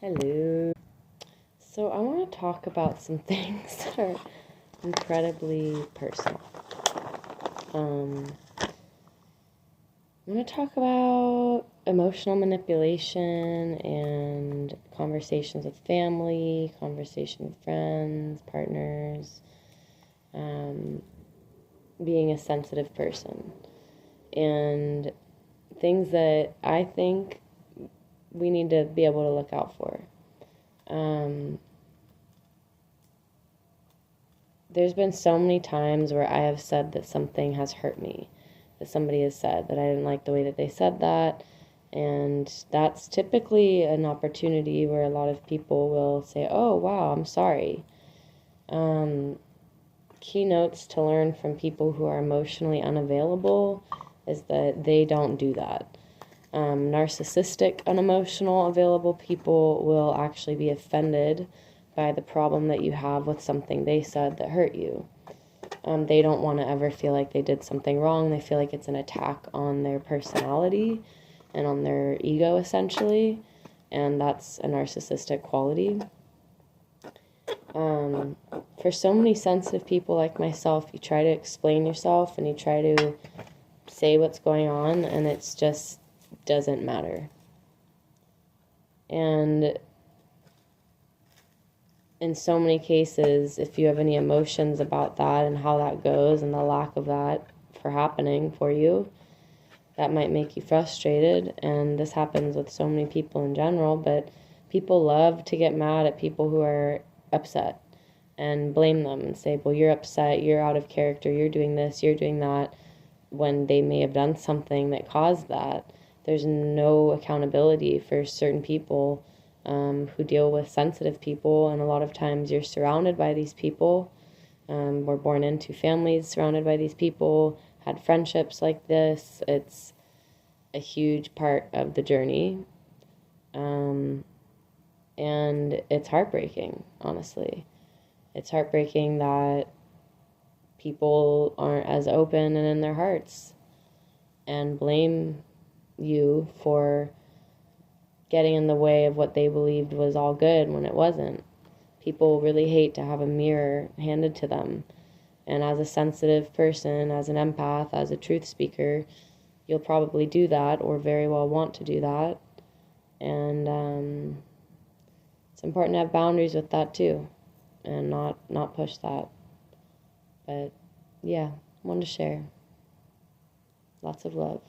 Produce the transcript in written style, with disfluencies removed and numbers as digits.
Hello. So I want to talk about some things that are incredibly personal. I'm going to talk about emotional manipulation and conversations with family, conversation with friends, partners, being a sensitive person, and things that I think we need to be able to look out for. There's been so many times where I have said that something has hurt me, that somebody has said that I didn't like the way that they said that. And that's typically an opportunity where a lot of people will say, oh, wow, I'm sorry. Keynotes to learn from people who are emotionally unavailable is that they don't do that. Narcissistic, unemotional, available people will actually be offended by the problem that you have with something they said that hurt you. They don't want to ever feel like they did something wrong. They feel like it's an attack on their personality and on their ego, essentially. And that's a narcissistic quality. For so many sensitive people like myself, you try to explain yourself and you try to say what's going on, and it's just doesn't matter. And in so many cases, if you have any emotions about that and how that goes and the lack of that for happening for you, that might make you frustrated. And this happens with so many people in general, but people love to get mad at people who are upset and blame them and say, well, you're upset, you're out of character, you're doing this, you're doing that, when they may have done something that caused that. There's no accountability for certain people who deal with sensitive people, and a lot of times you're surrounded by these people. We're born into families surrounded by these people, had friendships like this. It's a huge part of the journey. And it's heartbreaking, honestly. It's heartbreaking that people aren't as open and in their hearts and blame you for getting in the way of what they believed was all good when it wasn't. People really hate to have a mirror handed to them. And as a sensitive person, as an empath, as a truth speaker, you'll probably do that or very well want to do that. And it's important to have boundaries with that too and not push that. But yeah, wanted to share. Lots of love.